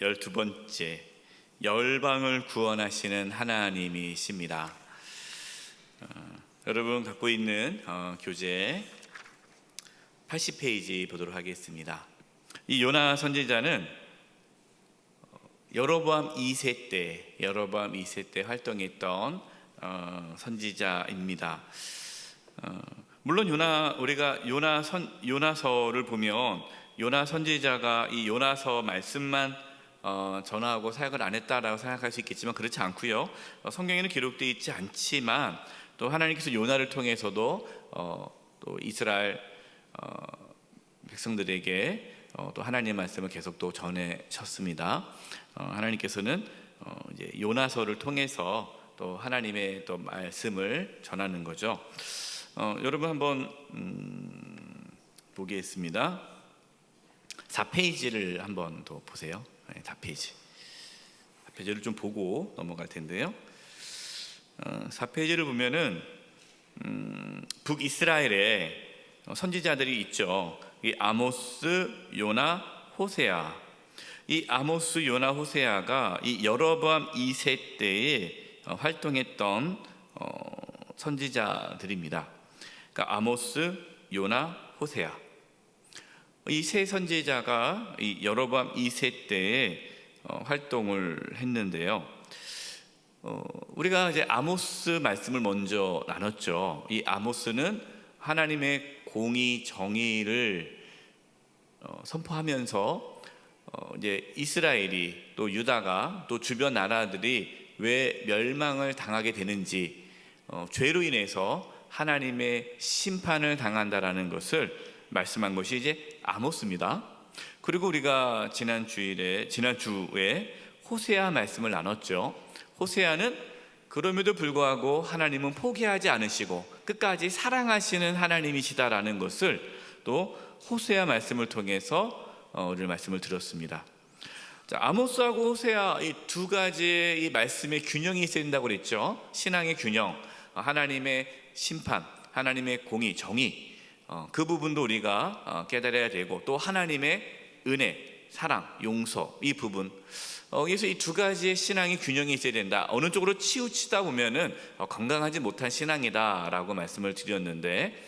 12번째, 열방을 구원하시는 하나님이십니다. 여러분 갖고 있는 교재 80페이지 보도록 하겠습니다. 이 요나 선지자는 여로보암 2세 때 활동했던 선지자입니다. 물론 우리가 요나서를 보면 요나 선지자가 이 요나서 말씀만 전하고 사역을 안 했다라고 생각할 수 있겠지만 그렇지 않고요. 성경에는 기록되어 있지 않지만 또 하나님께서 요나를 통해서도 또 이스라엘 백성들에게 또 하나님의 말씀을 계속 또 전해셨습니다. 하나님께서는 이제 요나서를 통해서 또 하나님의 또 말씀을 전하는 거죠. 여러분 한번 보겠습니다. 4페이지를 한번 더 보세요. 4페이지를 좀 보고 넘어갈 텐데요. 4페이지를 보면은 북이스라엘에 선지자들이 있죠. 이 아모스, 요나, 호세아. 이 아모스, 요나, 호세아가 이 여로보암 2세 때에 활동했던 선지자들입니다. 그러니까 아모스, 요나, 호세아. 이 세 선지자가 이 여로보암 2세 때에 활동을 했는데요. 우리가 이제 아모스 말씀을 먼저 나눴죠. 이 아모스는 하나님의 공의 정의를 선포하면서 이제 이스라엘이 또 유다가 또 주변 나라들이 왜 멸망을 당하게 되는지, 죄로 인해서 하나님의 심판을 당한다라는 것을 말씀한 것이 이제 아모스입니다. 그리고 우리가 지난주에 호세아 말씀을 나눴죠. 호세아는 그럼에도 불구하고 하나님은 포기하지 않으시고 끝까지 사랑하시는 하나님이시다라는 것을 또 호세아 말씀을 통해서 오늘 말씀을 들었습니다. 자, 아모스하고 호세아 이 두 가지의 이 말씀의 균형이 있어야 된다고 그랬죠. 신앙의 균형, 하나님의 심판, 하나님의 공의, 정의, 그 부분도 우리가 깨달아야 되고 또 하나님의 은혜, 사랑, 용서 이 부분. 그래서 이 두 가지의 신앙의 균형이 있어야 된다. 어느 쪽으로 치우치다 보면은 건강하지 못한 신앙이다라고 말씀을 드렸는데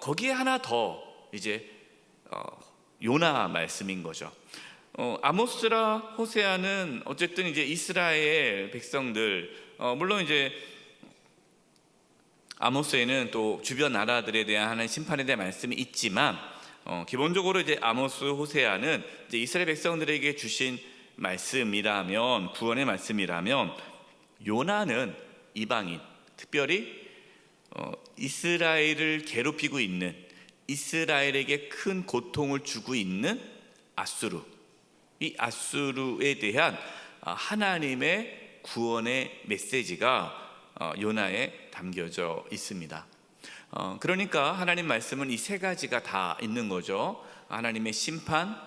거기에 하나 더 이제 요나 말씀인 거죠. 아모스라 호세아는 어쨌든 이제 이스라엘 백성들, 물론 이제 아모스에는 또 주변 나라들에 대한 하나님의 심판에 대한 말씀이 있지만 기본적으로 이제 아모스, 호세아는 이제 이스라엘 백성들에게 주신 말씀이라면, 구원의 말씀이라면, 요나는 이방인, 특별히 이스라엘을 괴롭히고 있는, 이스라엘에게 큰 고통을 주고 있는 아수르, 이 아수르에 대한 하나님의 구원의 메시지가 요나에 담겨져 있습니다. 그러니까 하나님 말씀은 이 세 가지가 다 있는 거죠. 하나님의 심판,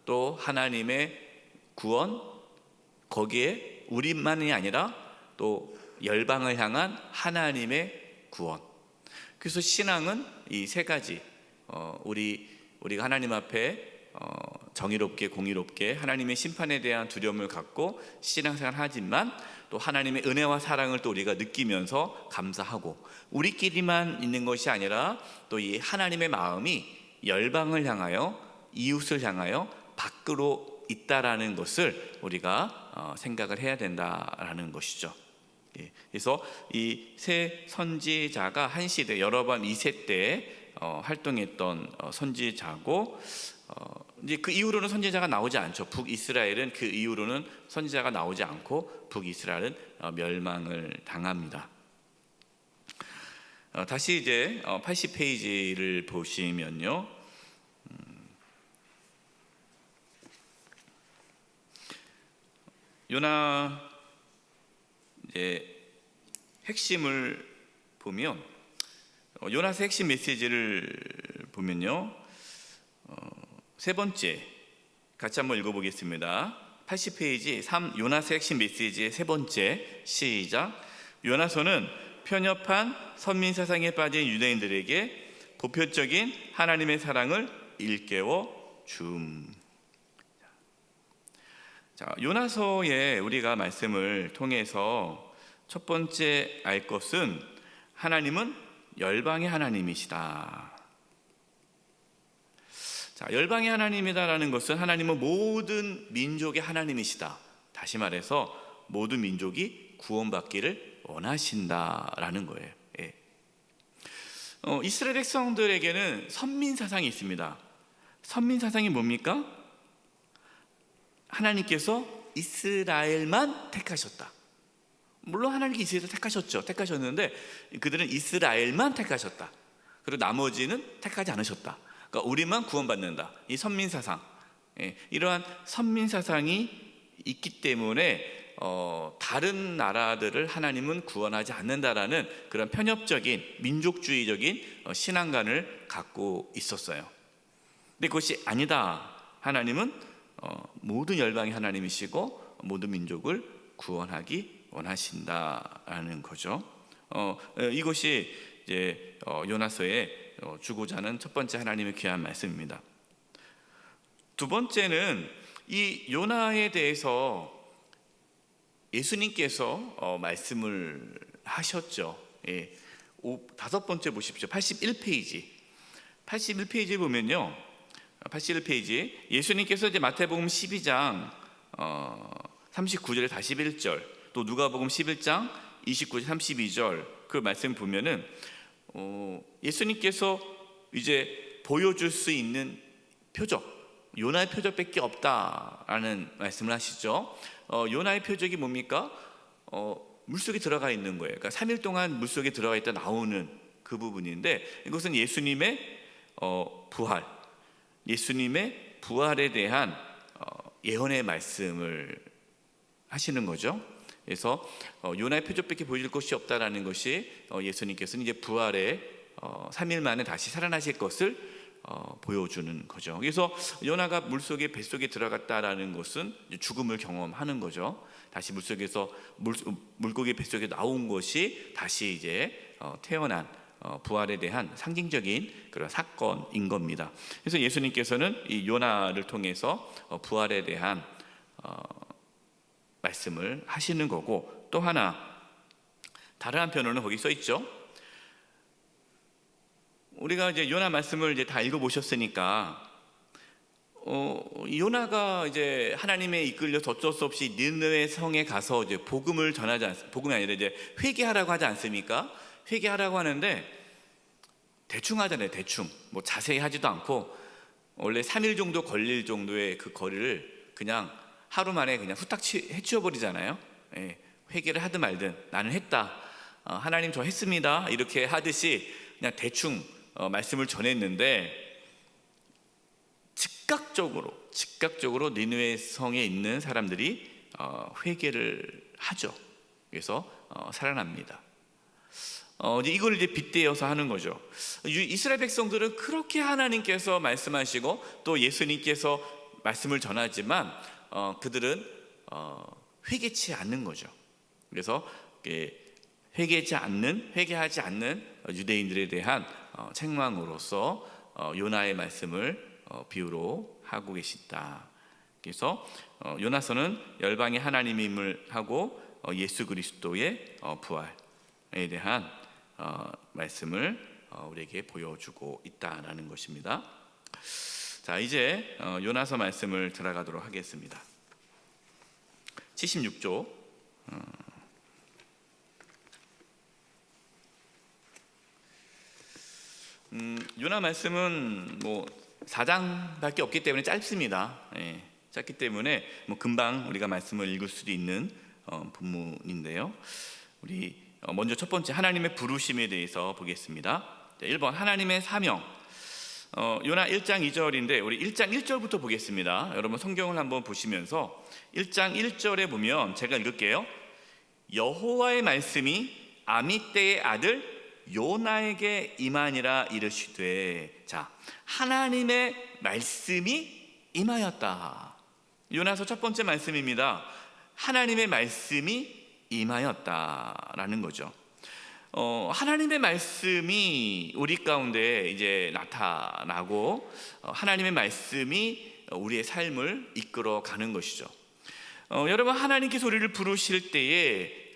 또 하나님의 구원, 거기에 우리만이 아니라 또 열방을 향한 하나님의 구원. 그래서 신앙은 이 세 가지, 우리가 하나님 앞에 정의롭게 공의롭게 하나님의 심판에 대한 두려움을 갖고 신앙생활을 하지만 또 하나님의 은혜와 사랑을 또 우리가 느끼면서 감사하고, 우리끼리만 있는 것이 아니라 또 이 하나님의 마음이 열방을 향하여, 이웃을 향하여 밖으로 있다라는 것을 우리가 생각을 해야 된다라는 것이죠. 그래서 이 세 선지자가 한 시대 여로보암 2세 때 활동했던 선지자고, 이제 그 이후로는 선지자가 나오지 않죠. 북이스라엘은 그 이후로는 선지자가 나오지 않고 북이스라엘은 멸망을 당합니다. 다시 이제 80페이지를 보시면요, 요나 이제 핵심을 보면, 요나서 핵심 메시지를 보면요, 세 번째 같이 한번 읽어보겠습니다. 80페이지 3 요나서 핵심 메시지의 세 번째, 시작. 요나서는 편협한 선민 사상에 빠진 유대인들에게 보편적인 하나님의 사랑을 일깨워 줌. 자, 요나서에 우리가 말씀을 통해서 첫 번째 알 것은 하나님은 열방의 하나님이시다. 자, 열방의 하나님이다라는 것은 하나님은 모든 민족의 하나님이시다. 다시 말해서 모든 민족이 구원받기를 원하신다라는 거예요. 예. 이스라엘 백성들에게는 선민 사상이 있습니다. 선민 사상이 뭡니까? 하나님께서 이스라엘만 택하셨다. 물론 하나님께 이스라엘을 택하셨는데 그들은 이스라엘만 택하셨다. 그리고 나머지는 택하지 않으셨다. 그러니까 우리만 구원받는다. 이 선민 사상, 이러한 선민 사상이 있기 때문에 다른 나라들을 하나님은 구원하지 않는다라는 그런 편협적인 민족주의적인 신앙관을 갖고 있었어요. 근데 그것이 아니다. 하나님은 모든 열방의 하나님이시고 모든 민족을 구원하기 원하신다라는 거죠. 이것이 이제 요나서에 주고자 하는 첫 번째 하나님의 귀한 말씀입니다. 두 번째는 이 요나에 대해서 예수님께서 말씀을 하셨죠. 예. 다섯 번째 보십시오. 81페이지. 81페이지에 보면요. 81페이지 예수님께서 이제 마태복음 12장 39절에 41절, 또 누가복음 11장 29절 32절 그 말씀 보면은 예수님께서 이제 보여줄 수 있는 표적, 요나의 표적밖에 없다라는 말씀을 하시죠. 요나의 표적이 뭡니까? 물속에 들어가 있는 거예요. 그러니까 3일 동안 물속에 들어가 있다 나오는 그 부분인데, 이것은 예수님의 부활, 예수님의 부활에 대한 예언의 말씀을 하시는 거죠. 그래서 요나의 표적밖에 보여줄 것이 없다라는 것이 예수님께서는 이제 부활에 3일 만에 다시 살아나실 것을 보여주는 거죠. 그래서 요나가 물속에 뱃속에 들어갔다라는 것은 죽음을 경험하는 거죠. 다시 물속에서 물고기 뱃속에 나온 것이 다시 이제 태어난 부활에 대한 상징적인 그런 사건인 겁니다. 그래서 예수님께서는 이 요나를 통해서 부활에 대한 말씀을 하시는 거고, 또 하나 다른 한편으로는 거기 써 있죠. 우리가 이제 요나 말씀을 이제 다 읽어보셨으니까 요나가 이제 하나님의 이끌려서 어쩔 수 없이 니느웨 성에 가서 이제 복음을 전하지 복음이 아니라 이제 회개하라고 하지 않습니까? 회개하라고 하는데 대충 하잖아요. 대충 뭐 자세히 하지도 않고 원래 3일 정도 걸릴 정도의 그 거리를 그냥 하루 만에 그냥 후딱 해치워버리잖아요. 예, 회개를 하든 말든 나는 했다, 하나님 저 했습니다, 이렇게 하듯이 그냥 대충 말씀을 전했는데 즉각적으로 니느웨 성에 있는 사람들이 회개를 하죠. 그래서 살아납니다. 이걸 이제 빗대어서 하는 거죠. 이스라엘 백성들은 그렇게 하나님께서 말씀하시고 또 예수님께서 말씀을 전하지만 그들은 회개치 않는 거죠. 그래서 회개하지 않는 유대인들에 대한 책망으로서 요나의 말씀을 비유로 하고 계시다. 그래서 요나서는 열방의 하나님임을 하고 예수 그리스도의 부활에 대한 말씀을 우리에게 보여주고 있다라는 것입니다. 자, 이제 요나서 말씀을 들어가도록 하겠습니다. 76조 요나 말씀은 뭐 4장밖에 없기 때문에 짧습니다. 예, 짧기 때문에 뭐 금방 우리가 말씀을 읽을 수도 있는 본문인데요. 우리 먼저 첫 번째 하나님의 부르심에 대해서 보겠습니다. 1번 하나님의 사명. 요나 1장 2절인데 우리 1장 1절부터 보겠습니다. 여러분 성경을 한번 보시면서 1장 1절에 보면 제가 읽을게요. 여호와의 말씀이 아미떼의 아들 요나에게 임하니라 이르시되. 자, 하나님의 말씀이 임하였다. 요나서 첫 번째 말씀입니다. 하나님의 말씀이 임하였다라는 거죠. 하나님의 말씀이 우리 가운데 이제 나타나고 하나님의 말씀이 우리의 삶을 이끌어 가는 것이죠. 여러분 하나님께서 우리를 부르실 때에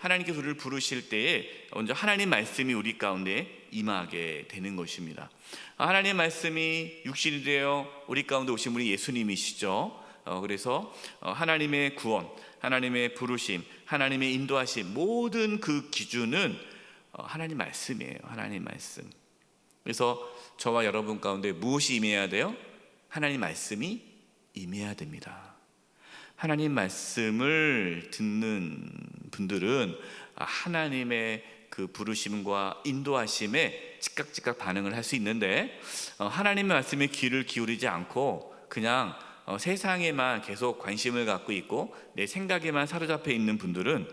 먼저 하나님 말씀이 우리 가운데 임하게 되는 것입니다. 하나님 말씀이 육신이 되어 우리 가운데 오신 분이 예수님이시죠. 그래서 하나님의 구원, 하나님의 부르심, 하나님의 인도하심, 모든 그 기준은 하나님 말씀이에요. 하나님 말씀. 그래서 저와 여러분 가운데 무엇이 임해야 돼요? 하나님 말씀이 임해야 됩니다. 하나님 말씀을 듣는 분들은 하나님의 그 부르심과 인도하심에 즉각 반응을 할 수 있는데, 하나님의 말씀에 귀를 기울이지 않고 그냥 세상에만 계속 관심을 갖고 있고 내 생각에만 사로잡혀 있는 분들은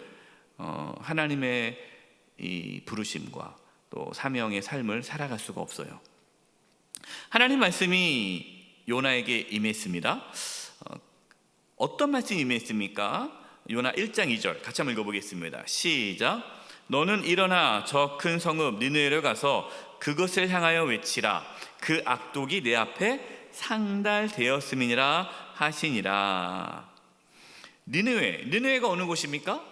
하나님의 이 부르심과 또 사명의 삶을 살아갈 수가 없어요. 하나님 말씀이 요나에게 임했습니다. 어떤 말씀이 임했습니까? 요나 1장 2절 같이 한번 읽어보겠습니다. 시작. 너는 일어나 저 큰 성읍 니느웨로 가서 그것을 향하여 외치라. 그 악독이 내 앞에 상달되었음이니라 하시니라. 니느웨가 어느 곳입니까?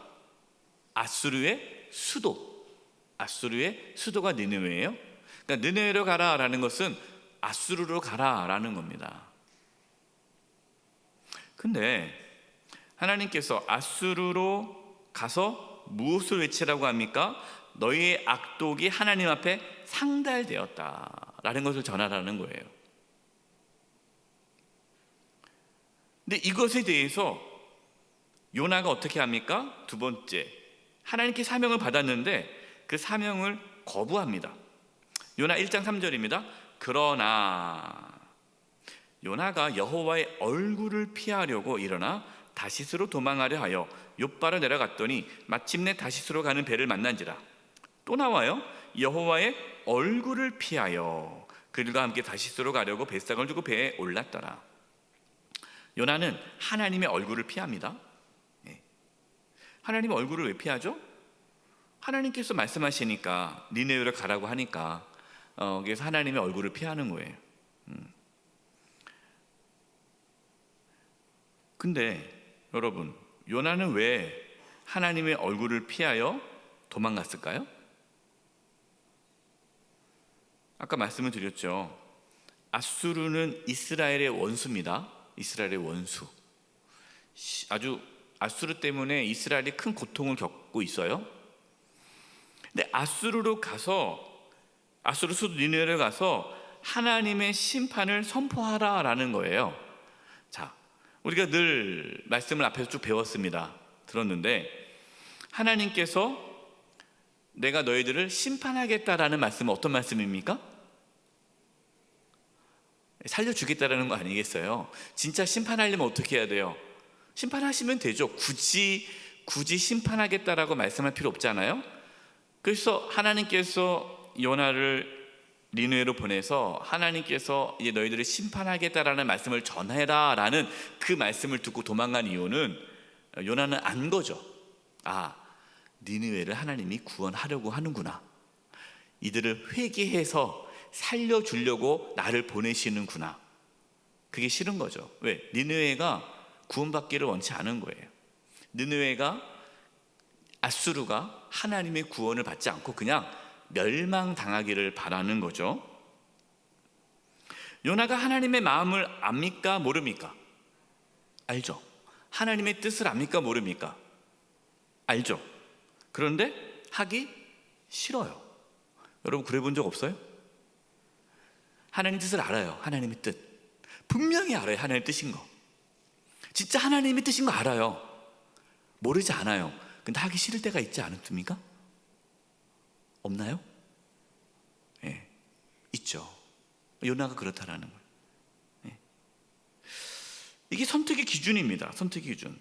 아수르의 수도가 니느웨예요. 그러니까 니느웨로 가라라는 것은 아수르로 가라라는 겁니다. 근데 하나님께서 아수르로 가서 무엇을 외치라고 합니까? 너희의 악독이 하나님 앞에 상달되었다라는 것을 전하라는 거예요. 근데 이것에 대해서 요나가 어떻게 합니까? 두 번째, 하나님께 사명을 받았는데 그 사명을 거부합니다. 요나 1장 3절입니다. 그러나 요나가 여호와의 얼굴을 피하려고 일어나 다시스로 도망하려 하여 욥바로 내려갔더니 마침내 다시스로 가는 배를 만난지라. 또 나와요. 여호와의 얼굴을 피하여 그들과 함께 다시스로 가려고 뱃삭을 두고 배에 올랐더라. 요나는 하나님의 얼굴을 피합니다. 하나님의 얼굴을 왜 피하죠? 하나님께서 말씀하시니까 니느웨로 가라고 하니까 그래서 하나님의 얼굴을 피하는 거예요. 근데 여러분, 요나는 왜 하나님의 얼굴을 피하여 도망갔을까요? 아까 말씀을 드렸죠. 아수르는 이스라엘의 원수입니다. 이스라엘의 원수. 아주 아수르 때문에 이스라엘이 큰 고통을 겪고 있어요. 근데 아수르 수도 니느웨로 가서 하나님의 심판을 선포하라라는 거예요. 자, 우리가 늘 말씀을 앞에서 쭉 배웠습니다. 들었는데 하나님께서 내가 너희들을 심판하겠다라는 말씀은 어떤 말씀입니까? 살려주겠다라는 거 아니겠어요? 진짜 심판하려면 어떻게 해야 돼요? 심판하시면 되죠. 굳이 심판하겠다라고 말씀할 필요 없잖아요. 그래서 하나님께서 요나를 니느웨로 보내서 하나님께서 이제 너희들을 심판하겠다라는 말씀을 전해라라는 그 말씀을 듣고 도망간 이유는 요나는 안 거죠. 니느웨를 하나님이 구원하려고 하는구나. 이들을 회개해서 살려주려고 나를 보내시는구나. 그게 싫은 거죠. 왜? 니느웨가 구원받기를 원치 않은 거예요. 니느웨가 아수르가 하나님의 구원을 받지 않고 그냥 멸망당하기를 바라는 거죠. 요나가 하나님의 마음을 압니까? 모릅니까? 알죠. 하나님의 뜻을 압니까? 모릅니까? 알죠. 그런데 하기 싫어요. 여러분 그래 본 적 없어요? 하나님 뜻을 알아요. 하나님의 뜻 분명히 알아요. 하나님의 뜻인 거 진짜 하나님의 뜻인 거 알아요. 모르지 않아요. 근데 하기 싫을 때가 있지 않습니까? 없나요? 예, 있죠. 요나가 그렇다라는 거예요. 예. 이게 선택의 기준입니다. 선택의 기준.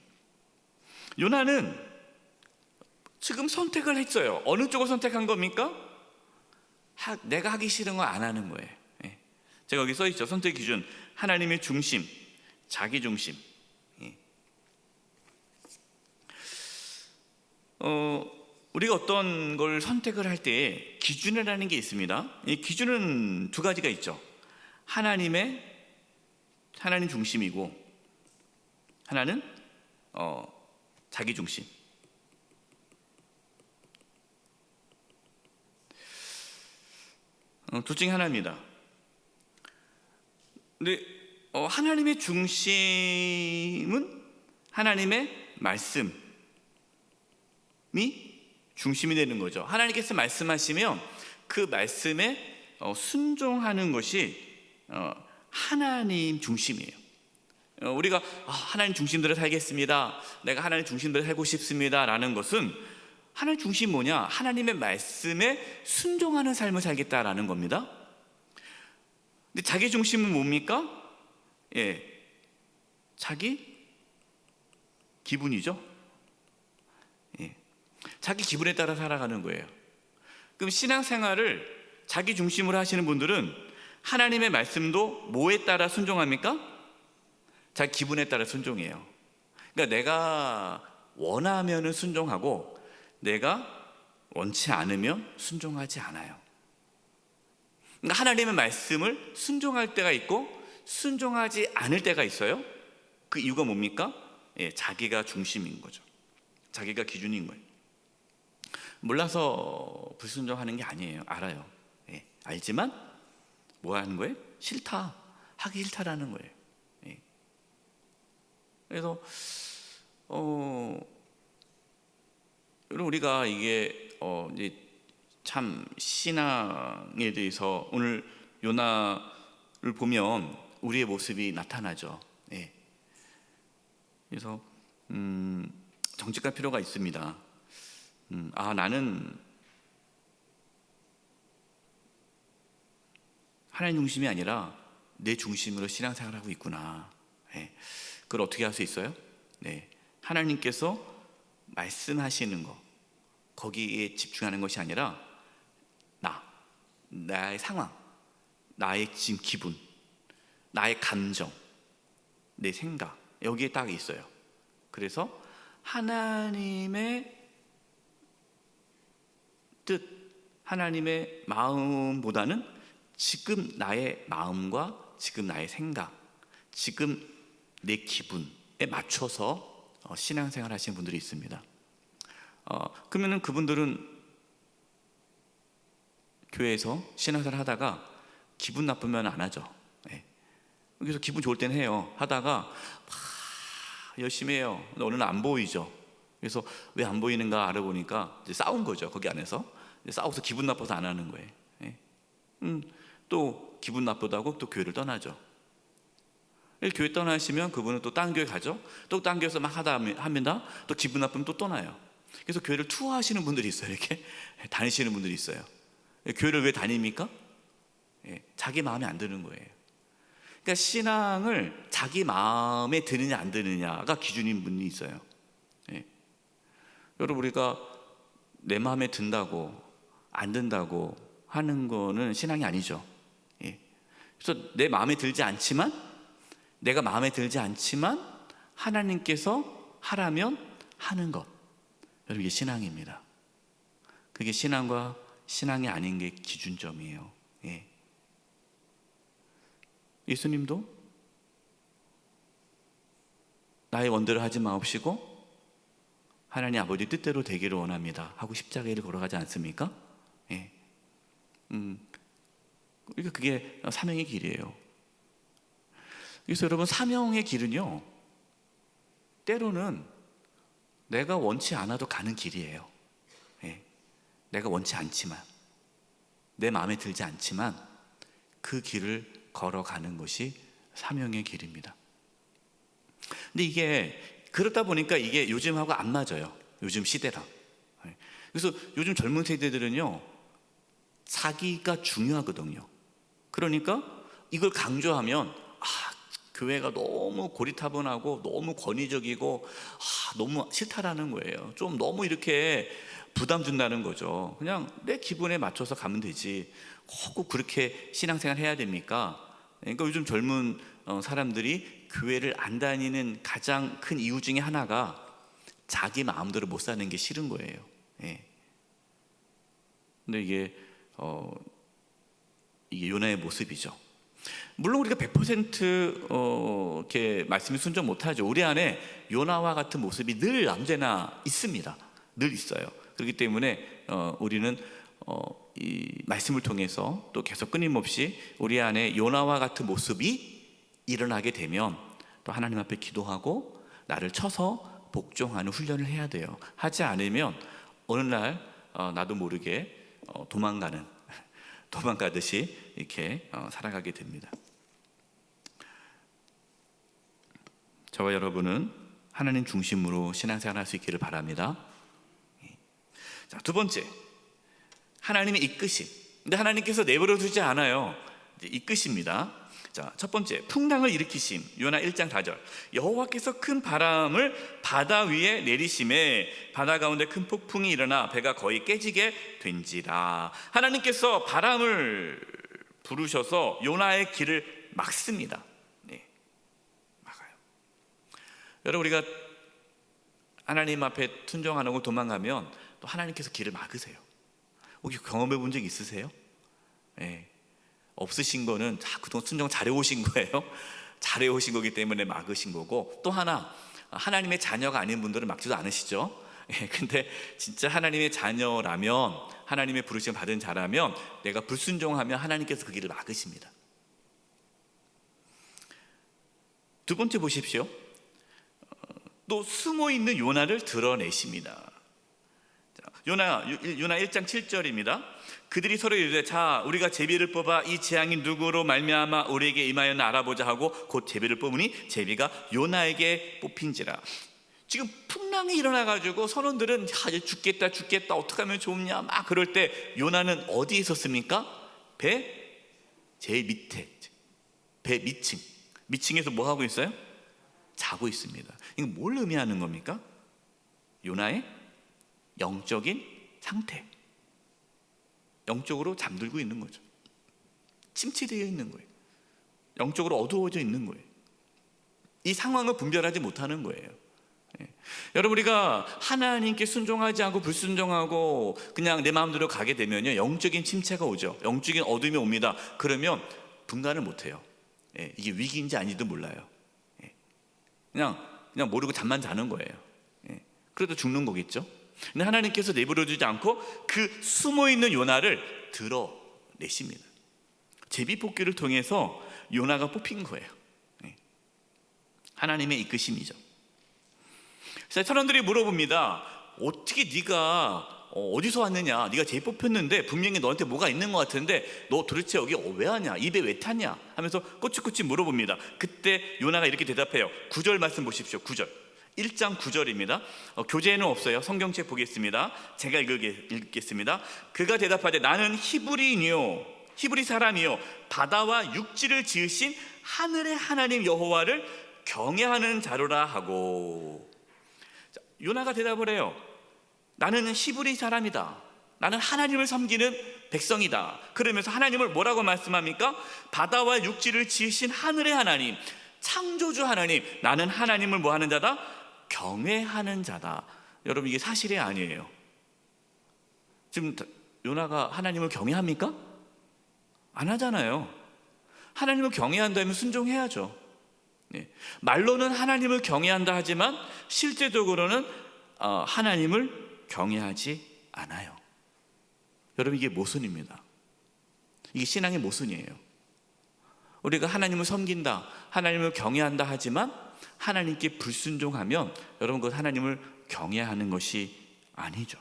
요나는 지금 선택을 했어요. 어느 쪽을 선택한 겁니까? 내가 하기 싫은 거 안 하는 거예요. 예. 제가 여기 써 있죠. 선택 기준. 하나님의 중심, 자기 중심. 예. 우리가 어떤 걸 선택을 할 때 기준이라는 게 있습니다. 이 기준은 두 가지가 있죠. 하나님 중심이고 하나는 자기 중심. 둘 중에 하나입니다. 근데 하나님의 중심은 하나님의 말씀이 중심이 되는 거죠. 하나님께서 말씀하시면 그 말씀에 순종하는 것이 하나님 중심이에요. 우리가 하나님 중심대로 살겠습니다, 내가 하나님 중심대로 살고 싶습니다 라는 것은 하나님 중심이 뭐냐? 하나님의 말씀에 순종하는 삶을 살겠다라는 겁니다. 근데 자기 중심은 뭡니까? 자기 기분이죠. 자기 기분에 따라 살아가는 거예요. 그럼 신앙생활을 자기 중심으로 하시는 분들은 하나님의 말씀도 뭐에 따라 순종합니까? 자기 기분에 따라 순종해요. 그러니까 내가 원하면은 순종하고 내가 원치 않으면 순종하지 않아요. 그러니까 하나님의 말씀을 순종할 때가 있고 순종하지 않을 때가 있어요. 그 이유가 뭡니까? 자기가 중심인 거죠. 자기가 기준인 거예요. 몰라서 불순종하는 게 아니에요. 알아요. 알지만 뭐 하는 거예요? 싫다, 하기 싫다라는 거예요. 그래서 여러분, 우리가 이게 이제 참 신앙에 대해서 오늘 요나를 보면 우리의 모습이 나타나죠. 그래서 정직할 필요가 있습니다. 나는 하나님 중심이 아니라 내 중심으로 신앙생활을 하고 있구나. 그걸 어떻게 할 수 있어요? 하나님께서 말씀하시는 거, 거기에 집중하는 것이 아니라 나의 상황, 나의 지금 기분, 나의 감정, 내 생각, 여기에 딱 있어요. 그래서 하나님의 뜻, 하나님의 마음보다는 지금 나의 마음과 지금 나의 생각, 지금 내 기분에 맞춰서 신앙생활 하시는 분들이 있습니다. 그러면은 그분들은 교회에서 신앙생활 하다가 기분 나쁘면 안 하죠. 그래서 기분 좋을 때는 해요. 하다가 열심히 해요. 근데 어느 날 안 보이죠. 그래서 왜 안 보이는가 알아보니까 이제 싸운 거죠. 거기 안에서 싸워서 기분 나빠서 안 하는 거예요. 또 기분 나쁘다고 또 교회를 떠나죠. 교회 떠나시면 그분은 또 딴 교회 가죠. 또 딴 교회에서 막 하다 합니다. 또 기분 나쁘면 또 떠나요. 그래서 교회를 투어하시는 분들이 있어요. 이렇게 다니시는 분들이 있어요. 교회를 왜 다닙니까? 자기 마음에 안 드는 거예요. 그러니까 신앙을 자기 마음에 드느냐 안 드느냐가 기준인 분이 있어요. 여러분, 우리가 내 마음에 든다고 안 든다고 하는 거는 신앙이 아니죠. 그래서 내 마음에 들지 않지만, 내가 마음에 들지 않지만 하나님께서 하라면 하는 것, 여러분, 이게 신앙입니다. 그게 신앙과 신앙이 아닌 게 기준점이에요. 예수님도 나의 원대로 하지 마옵시고 하나님 아버지 뜻대로 되기를 원합니다 하고 십자가의 길을 걸어가지 않습니까? 그러니까 그게 사명의 길이에요. 그래서 여러분, 사명의 길은요, 때로는 내가 원치 않아도 가는 길이에요. 내가 원치 않지만, 내 마음에 들지 않지만 그 길을 걸어가는 것이 사명의 길입니다. 근데 이게 그렇다 보니까 이게 요즘하고 안 맞아요. 요즘 시대랑. 그래서 요즘 젊은 세대들은요, 자기가 중요하거든요. 그러니까 이걸 강조하면 교회가 너무 고리타분하고 너무 권위적이고 너무 싫다라는 거예요. 좀 너무 이렇게 부담 준다는 거죠. 그냥 내 기분에 맞춰서 가면 되지, 꼭 그렇게 신앙생활 해야 됩니까? 그러니까 요즘 젊은 사람들이 교회를 안 다니는 가장 큰 이유 중에 하나가 자기 마음대로 못 사는 게 싫은 거예요. 근데 이게 요나의 모습이죠. 물론 우리가 100% 이렇게 말씀이 순종 못하죠. 우리 안에 요나와 같은 모습이 늘 언제나 있습니다. 늘 있어요. 그렇기 때문에 우리는 이 말씀을 통해서 또 계속 끊임없이 우리 안에 요나와 같은 모습이 일어나게 되면 또 하나님 앞에 기도하고 나를 쳐서 복종하는 훈련을 해야 돼요. 하지 않으면 어느 날 나도 모르게 도망가듯이 이렇게 살아가게 됩니다. 저와 여러분은 하나님 중심으로 신앙생활 할 수 있기를 바랍니다. 자, 두 번째, 하나님의 이끄심. 근데 하나님께서 내버려 두지 않아요. 이제 이끄십니다. 자, 첫 번째, 풍랑을 일으키심. 요나 1장 4절. 여호와께서 큰 바람을 바다 위에 내리심에 바다 가운데 큰 폭풍이 일어나 배가 거의 깨지게 된지라. 하나님께서 바람을 부르셔서 요나의 길을 막습니다. 네, 막아요. 여러분, 우리가 하나님 앞에 순종하는 걸 도망가면 또 하나님께서 길을 막으세요. 혹시 경험해 본 적 있으세요? 네. 없으신 거는 그동안 순종 잘해오신 거예요. 잘해오신 거기 때문에 막으신 거고, 또 하나, 하나님의 자녀가 아닌 분들은 막지도 않으시죠. 근데 진짜 하나님의 자녀라면, 하나님의 부르심 받은 자라면 내가 불순종하면 하나님께서 그 길을 막으십니다. 두 번째 보십시오. 또 숨어있는 요나를 드러내십니다. 요나 1장 7절입니다. 그들이 서로 이르되 자 우리가 제비를 뽑아 이 재앙이 누구로 말미암아 우리에게 임하였나 알아보자 하고 곧 제비를 뽑으니 제비가 요나에게 뽑힌지라. 지금 풍랑이 일어나가지고 선원들은 이제 죽겠다 어떻게 하면 좋냐 막 그럴 때 요나는 어디에 있었습니까? 배 제일 밑에, 배 밑층에서 뭐 하고 있어요? 자고 있습니다. 이거 뭘 의미하는 겁니까? 요나의 영적인 상태, 영적으로 잠들고 있는 거죠. 침체되어 있는 거예요. 영적으로 어두워져 있는 거예요. 이 상황을 분별하지 못하는 거예요. 여러분, 우리가 하나님께 순종하지 않고 불순종하고 그냥 내 마음대로 가게 되면요, 영적인 침체가 오죠. 영적인 어둠이 옵니다. 그러면 분간을 못해요. 이게 위기인지 아닌지도 몰라요. 그냥 모르고 잠만 자는 거예요. 그래도 죽는 거겠죠. 근데 하나님께서 내버려두지 않고 그 숨어있는 요나를 드러내십니다. 제비뽑기를 통해서 요나가 뽑힌 거예요. 하나님의 이끄심이죠. 그래서 사람들이 물어봅니다. 어떻게 네가 어디서 왔느냐? 네가 제비 뽑혔는데 분명히 너한테 뭐가 있는 것 같은데 너 도대체 여기 왜 왔냐? 입에 왜 탔냐? 하면서 꼬치꼬치 물어봅니다. 그때 요나가 이렇게 대답해요. 9절 말씀 보십시오. 9절 1장 9절입니다. 교재에는 없어요. 성경책 보겠습니다. 제가 읽겠습니다. 그가 대답하되 나는 히브리 사람이요 바다와 육지를 지으신 하늘의 하나님 여호와를 경외하는 자로라 하고. 요나가 대답을 해요. 나는 히브리 사람이다. 나는 하나님을 섬기는 백성이다. 그러면서 하나님을 뭐라고 말씀합니까? 바다와 육지를 지으신 하늘의 하나님, 창조주 하나님, 나는 하나님을 뭐 하는 자다? 경외하는 자다. 여러분, 이게 사실이 아니에요. 지금 요나가 하나님을 경외합니까? 안 하잖아요. 하나님을 경외한다면 순종해야죠. 말로는 하나님을 경외한다 하지만 실제적으로는 하나님을 경외하지 않아요. 여러분, 이게 모순입니다. 이게 신앙의 모순이에요. 우리가 하나님을 섬긴다, 하나님을 경외한다 하지만 하나님께 불순종하면 여러분, 그것 하나님을 경외하는 것이 아니죠.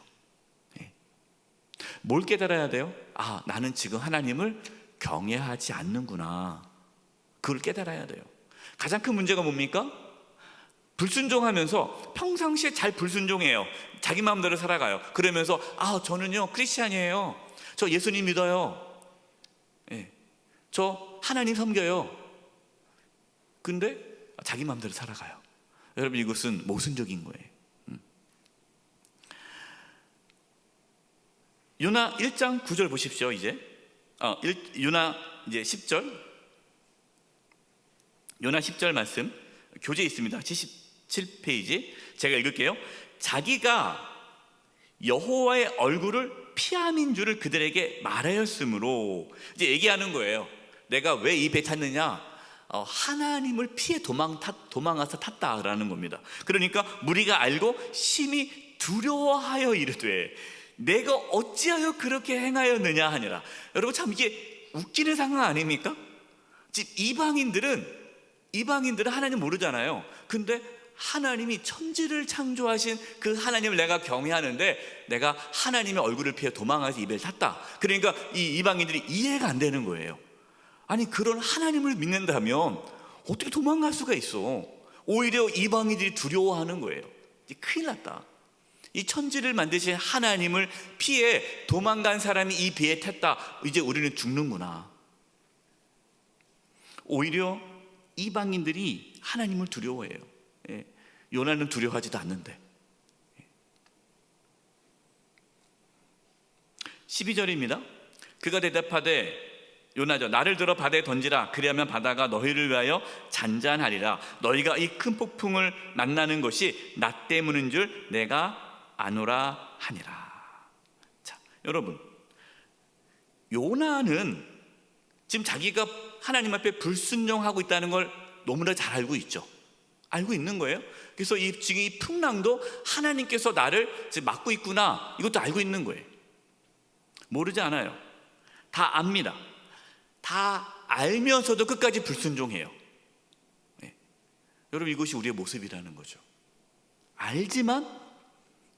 뭘 깨달아야 돼요? 나는 지금 하나님을 경외하지 않는구나. 그걸 깨달아야 돼요. 가장 큰 문제가 뭡니까? 불순종하면서 평상시에 잘 불순종해요. 자기 마음대로 살아가요. 그러면서 저는요 크리스찬이에요. 저 예수님 믿어요. 저 하나님 섬겨요. 근데 자기 마음대로 살아가요. 여러분, 이것은 모순적인 거예요. 요나 1장 9절 보십시오. 이제 요나 이제 10절, 요나 10절 말씀 교재에 있습니다. 77페이지 제가 읽을게요. 자기가 여호와의 얼굴을 피함인 줄을 그들에게 말하였으므로. 이제 얘기하는 거예요. 내가 왜 이 배 탔느냐? 하나님을 피해 도망가서 탔다라는 겁니다. 그러니까 무리가 알고 심히 두려워하여 이르되 내가 어찌하여 그렇게 행하였느냐 하니라. 여러분, 참 이게 웃기는 상황 아닙니까? 지금 이방인들은 하나님 모르잖아요. 근데 하나님이 천지를 창조하신 그 하나님을 내가 경외하는데 내가 하나님의 얼굴을 피해 도망가서 이 배를 탔다. 그러니까 이 이방인들이 이해가 안 되는 거예요. 아니, 그런 하나님을 믿는다면 어떻게 도망갈 수가 있어? 오히려 이방인들이 두려워하는 거예요. 이제 큰일 났다. 이 천지를 만드신 하나님을 피해 도망간 사람이 이 배에 탔다. 이제 우리는 죽는구나. 오히려 이방인들이 하나님을 두려워해요. 요나는 두려워하지도 않는데. 12절입니다. 그가 대답하되 요나죠, 나를 들어 바다에 던지라. 그리하면 바다가 너희를 위하여 잔잔하리라. 너희가 이 큰 폭풍을 만나는 것이 나 때문인 줄 내가 아노라 하니라. 자, 여러분, 요나는 지금 자기가 하나님 앞에 불순종하고 있다는 걸 너무나 잘 알고 있죠. 알고 있는 거예요. 그래서 지금 이 풍랑도 하나님께서 나를 지금 막고 있구나, 이것도 알고 있는 거예요. 모르지 않아요. 다 압니다. 다 알면서도 끝까지 불순종해요. 여러분, 이것이 우리의 모습이라는 거죠. 알지만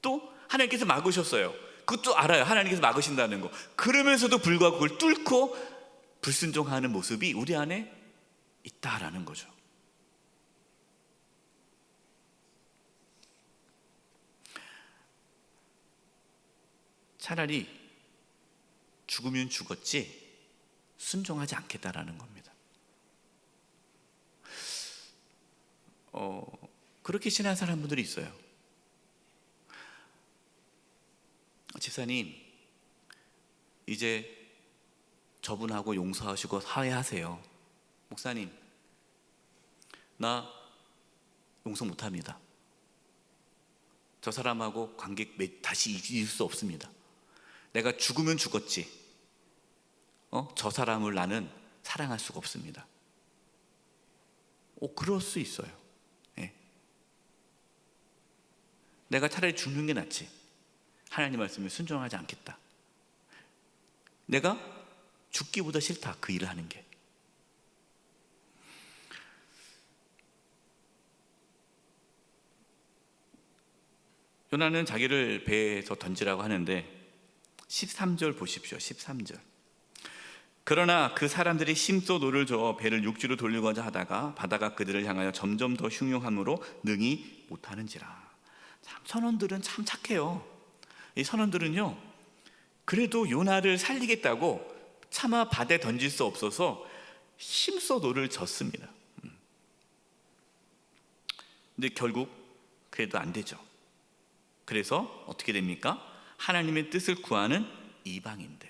또 하나님께서 막으셨어요. 그것도 알아요. 하나님께서 막으신다는 거. 그러면서도 불구하고 그걸 뚫고 불순종하는 모습이 우리 안에 있다라는 거죠. 차라리 죽으면 죽었지 순종하지 않겠다라는 겁니다. 그렇게 신한 사람들이 있어요. 집사님, 이제 저분하고 용서하시고 화해하세요. 목사님, 나 용서 못합니다. 저 사람하고 관계 다시 이을 수 없습니다. 내가 죽으면 죽었지 저 사람을 나는 사랑할 수가 없습니다. 그럴 수 있어요. 내가 차라리 죽는 게 낫지. 하나님 말씀에 순종하지 않겠다. 내가 죽기보다 싫다, 그 일을 하는 게. 요나는 자기를 배에서 던지라고 하는데 13절 보십시오. 13절. 그러나 그 사람들이 심소 노를 저어 배를 육지로 돌리고자 하다가 바다가 그들을 향하여 점점 더 흉흉함으로 능히 못하는지라. 참, 선원들은 참 착해요. 이 선원들은요, 그래도 요나를 살리겠다고 차마 바다에 던질 수 없어서 심소 노를 졌습니다. 근데 결국 그래도 안 되죠. 그래서 어떻게 됩니까? 하나님의 뜻을 구하는 이방인들.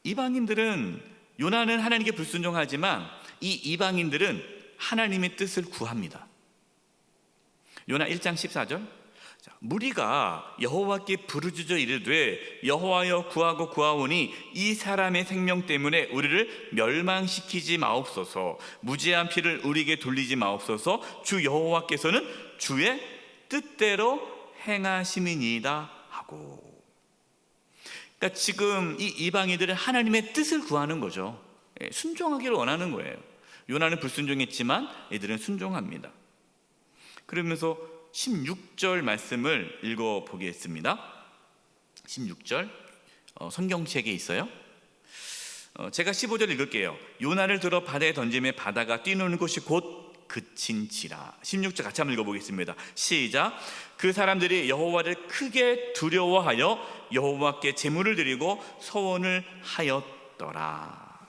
이방인들은, 요나는 하나님께 불순종하지만 이 이방인들은 하나님의 뜻을 구합니다. 요나 1장 14절. 무리가 여호와께 부르짖어 이르되 여호와여 구하고 구하오니 이 사람의 생명 때문에 우리를 멸망시키지 마옵소서. 무지한 피를 우리에게 돌리지 마옵소서. 주 여호와께서는 주의 뜻대로 행하심이니이다 하고. 그러니까 지금 이 이방인들은 하나님의 뜻을 구하는 거죠. 순종하기를 원하는 거예요. 요나는 불순종했지만 이들은 순종합니다. 그러면서 16절 말씀을 읽어보겠습니다. 16절 성경책에 있어요. 제가 15절 읽을게요. 요나를 들어 바다에 던짐에 바다가 뛰노는 것이 곧 그친지라. 16절 같이 한번 읽어보겠습니다. 시작. 그 사람들이 여호와를 크게 두려워하여 여호와께 제물을 드리고 서원을 하였더라.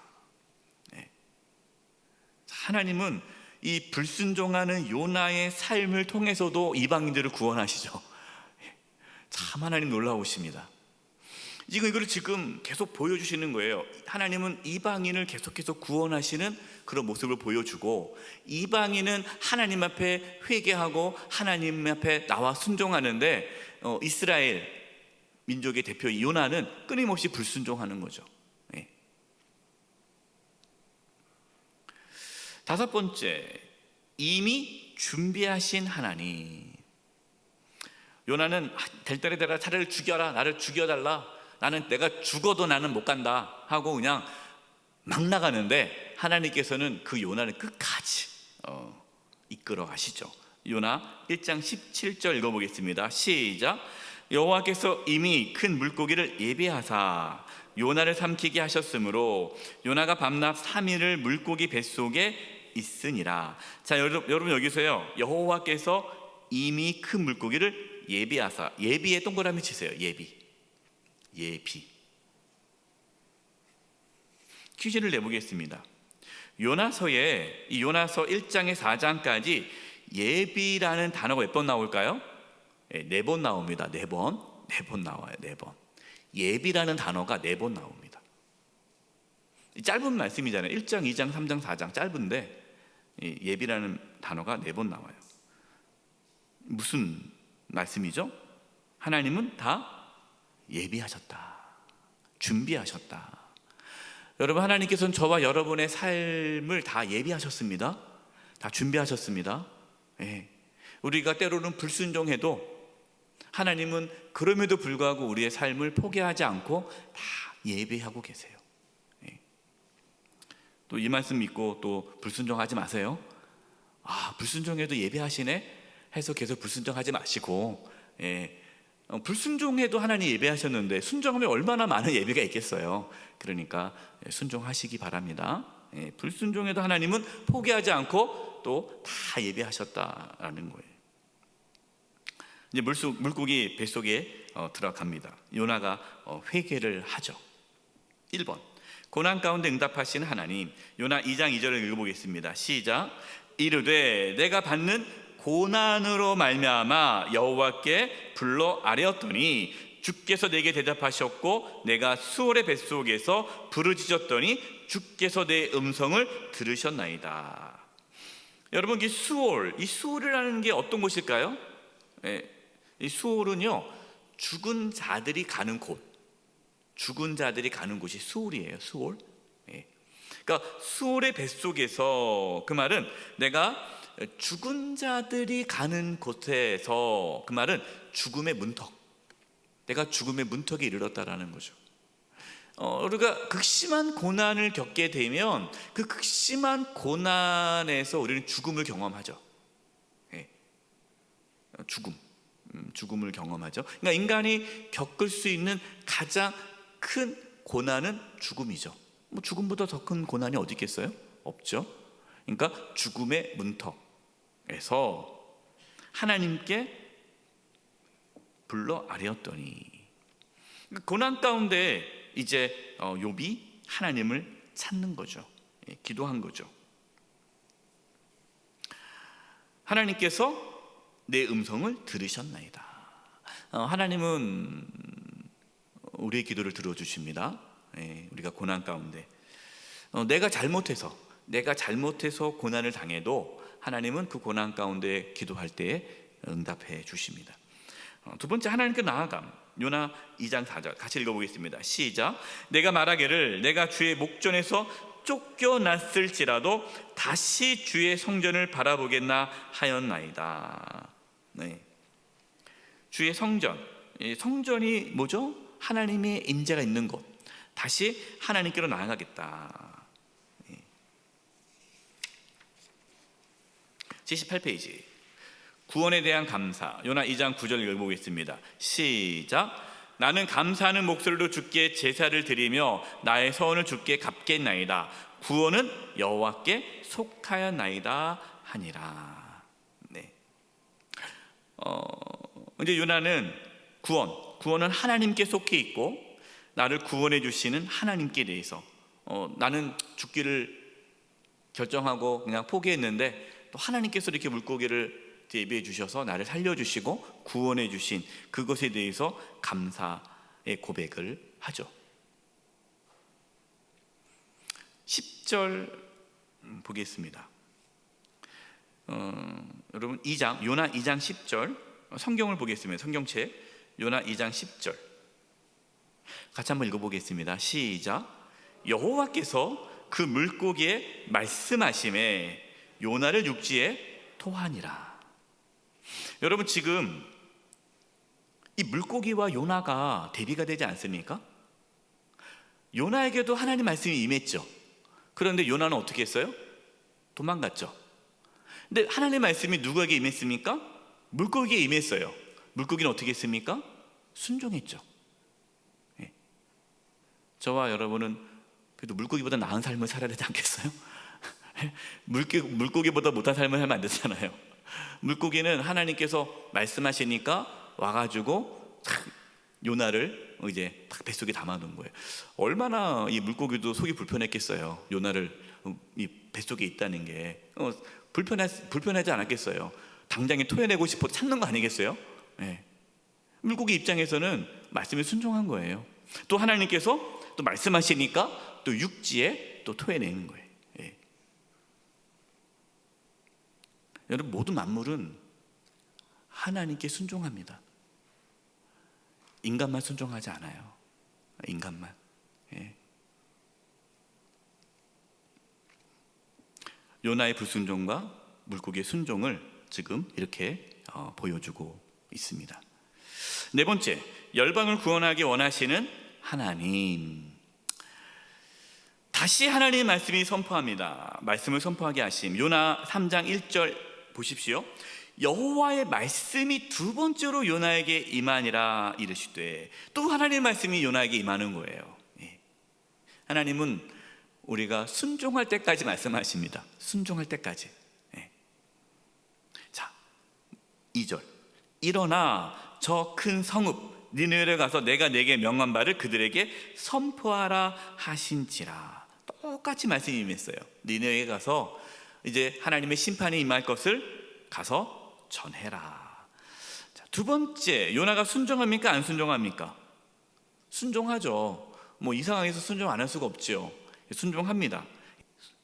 하나님은 이 불순종하는 요나의 삶을 통해서도 이방인들을 구원하시죠. 참 하나님 놀라우십니다. 이걸 지금 계속 보여주시는 거예요. 하나님은 이방인을 계속해서 구원하시는 그런 모습을 보여주고, 이방인은 하나님 앞에 회개하고 하나님 앞에 나와 순종하는데 이스라엘 민족의 대표 요나는 끊임없이 불순종하는 거죠. 다섯 번째, 이미 준비하신 하나님. 요나는 될 대로 되라, 차라리 죽여라, 나를 죽여달라, 나는 내가 죽어도 나는 못 간다 하고 그냥 막 나가는데 하나님께서는 그 요나를 끝까지 이끌어 가시죠. 요나 1장 17절 읽어보겠습니다. 시작. 여호와께서 이미 큰 물고기를 예비하사 요나를 삼키게 하셨으므로 요나가 밤낮 3일을 물고기 뱃속에 있으니라. 자, 여러분 여기서요, 여호와께서 이미 큰 물고기를 예비하사, 예비에 동그라미 치세요. 예비. 퀴즈를 내보겠습니다. 요나서에, 이 요나서 1장에 4장까지 예비라는 단어가 몇 번 나올까요? 4번 나옵니다. 4번 나와요. 4번. 예비라는 단어가 4번 나옵니다. 짧은 말씀이잖아요. 1장, 2장, 3장, 4장 짧은데 예비라는 단어가 4번 나와요. 무슨 말씀이죠? 하나님은 다 예비하셨다, 준비하셨다. 여러분, 하나님께서는 저와 여러분의 삶을 다 예비하셨습니다. 다 준비하셨습니다. 우리가 때로는 불순종해도 하나님은 그럼에도 불구하고 우리의 삶을 포기하지 않고 다 예비하고 계세요. 또 이 말씀 믿고 또 불순종하지 마세요. 불순종해도 예비하시네 해서 계속 불순종하지 마시고, 불순종해도 하나님 예배하셨는데 순종하면 얼마나 많은 예배가 있겠어요. 그러니까 순종하시기 바랍니다. 불순종해도 하나님은 포기하지 않고 또 다 예배하셨다라는 거예요. 이제 물고기 뱃속에 들어갑니다. 요나가 회개를 하죠. 1번, 고난 가운데 응답하시는 하나님. 요나 2장 2절을 읽어보겠습니다. 시작. 이르되 내가 받는 고난으로 말미암아 여호와께 불러 아뢰었더니 주께서 내게 대답하셨고 내가 수월의 뱃속에서 부르짖었더니 주께서 내 음성을 들으셨나이다. 여러분, 이 수월이라는 게 어떤 곳일까요? 이 수월은요, 죽은 자들이 가는 곳, 죽은 자들이 가는 곳이 수월이에요. 수월. 그러니까 수월의 뱃속에서, 그 말은 내가 죽은 자들이 가는 곳에서, 그 말은 죽음의 문턱, 내가 죽음의 문턱에 이르렀다라는 거죠. 우리가 극심한 고난을 겪게 되면 그 극심한 고난에서 우리는 죽음을 경험하죠. 죽음을 경험하죠. 그러니까 인간이 겪을 수 있는 가장 큰 고난은 죽음이죠. 죽음보다 더 큰 고난이 어디 있겠어요? 없죠. 그러니까 죽음의 문턱에서 하나님께 불러 아뢰었더니, 고난 가운데 이제 욥이 하나님을 찾는 거죠. 기도한 거죠. 하나님께서 내 음성을 들으셨나이다. 하나님은 우리의 기도를 들어주십니다. 우리가 고난 가운데 내가 잘못해서 고난을 당해도 하나님은 그 고난 가운데 기도할 때에 응답해 주십니다. 두 번째, 하나님께 나아감. 요나 2장 4절 같이 읽어보겠습니다. 시작. 내가 말하기를 내가 주의 목전에서 쫓겨났을지라도 다시 주의 성전을 바라보겠나 하였나이다. 주의 성전, 성전이 뭐죠? 하나님의 임재가 있는 곳, 다시 하나님께로 나아가겠다. 78페이지, 구원에 대한 감사. 요나 2장 9절 읽어보겠습니다. 시작. 나는 감사하는 목소리로 주께 제사를 드리며 나의 서원을 주께 갚겠나이다. 구원은 여호와께 속하였나이다 하니라. 이제 요나는 구원은 하나님께 속해 있고 나를 구원해 주시는 하나님께 대해서 나는 죽기를 결정하고 그냥 포기했는데 또 하나님께서 이렇게 물고기를 예비해 주셔서 나를 살려주시고 구원해 주신 그것에 대해서 감사의 고백을 하죠. 10절 보겠습니다. 여러분, 요나 2장 10절 성경을 보겠습니다. 성경책 요나 2장 10절 같이 한번 읽어보겠습니다. 시작. 여호와께서 그 물고기의 말씀하심에 요나를 육지에 토하니라. 여러분, 지금 이 물고기와 요나가 대비가 되지 않습니까? 요나에게도 하나님 말씀이 임했죠. 그런데 요나는 어떻게 했어요? 도망갔죠. 근데 하나님 말씀이 누구에게 임했습니까? 물고기에 임했어요. 물고기는 어떻게 했습니까? 순종했죠. 예. 저와 여러분은 그래도 물고기보다 나은 삶을 살아야 되지 않겠어요? 물고기보다 못한 삶을 하면 안 되잖아요. 물고기는 하나님께서 말씀하시니까 와가지고 요나를 이제 딱 뱃속에 담아놓은 거예요. 얼마나 이 물고기도 속이 불편했겠어요. 요나를 이 뱃속에 있다는 게 불편하지 않았겠어요. 당장에 토해내고 싶어 참는 거 아니겠어요? 네. 물고기 입장에서는 말씀에 순종한 거예요. 또 하나님께서 또 말씀하시니까 또 육지에 또 토해내는 거예요. 네. 여러분, 모든 만물은 하나님께 순종합니다. 인간만 순종하지 않아요. 인간만. 예. 요나의 불순종과 물고기의 순종을 지금 이렇게 보여주고 있습니다. 네 번째, 열방을 구원하기 원하시는 하나님. 다시 하나님의 말씀이 선포합니다. 말씀을 선포하게 하심. 요나 3장 1절 보십시오. 여호와의 말씀이 두 번째로 요나에게 임하니라 이르시되, 또 하나님의 말씀이 요나에게 임하는 거예요. 하나님은 우리가 순종할 때까지 말씀하십니다. 순종할 때까지. 자, 2절. 일어나 저 큰 성읍 니느웨를 가서 내가 내게 명한 바를 그들에게 선포하라 하신지라. 똑같이 말씀이 임했어요. 니느웨에 가서 이제 하나님의 심판이 임할 것을 가서 전해라. 자, 두 번째, 요나가 순종합니까? 안 순종합니까? 순종하죠. 뭐 이 상황에서 순종 안 할 수가 없죠. 순종합니다.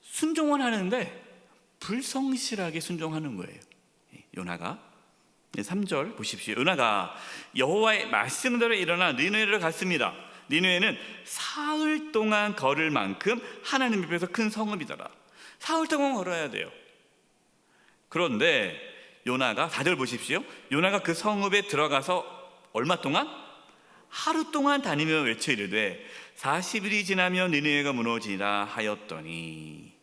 순종은 하는데 불성실하게 순종하는 거예요. 요나가 3절 보십시오. 요나가 여호와의 말씀대로 일어나 니느웨를 갔습니다. 니느웨는 사흘 동안 걸을 만큼 하나님 앞에서 큰 성읍이더라. 사흘 동안 걸어야 돼요. 그런데 요나가 4절 보십시오. 요나가 그 성읍에 들어가서 얼마 동안? 하루 동안 다니며 외쳐 이르되 40일이 지나면 니느웨가 무너지리라 하였더니,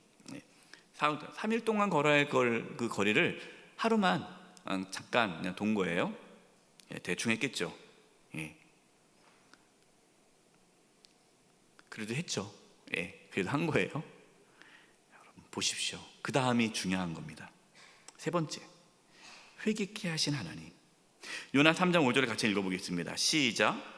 3일 동안 걸어야 할 그 거리를 하루만 잠깐 그냥 돈 거예요. 대충 했겠죠. 그래도 했죠. 그래도 한 거예요. 여러분 보십시오. 그 다음이 중요한 겁니다. 세 번째, 회개케 하신 하나님. 요나 3장 5절을 같이 읽어보겠습니다. 시작.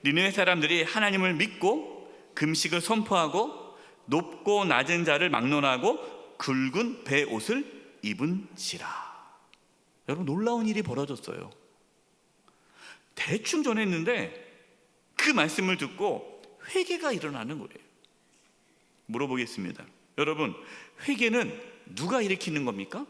니느웨 사람들이 하나님을 믿고 금식을 선포하고 높고 낮은 자를 막론하고 굵은 배 옷을 입은지라. 여러분, 놀라운 일이 벌어졌어요. 대충 전했는데 그 말씀을 듣고 회개가 일어나는 거예요. 물어보겠습니다. 여러분, 회개는 누가 일으키는 겁니까?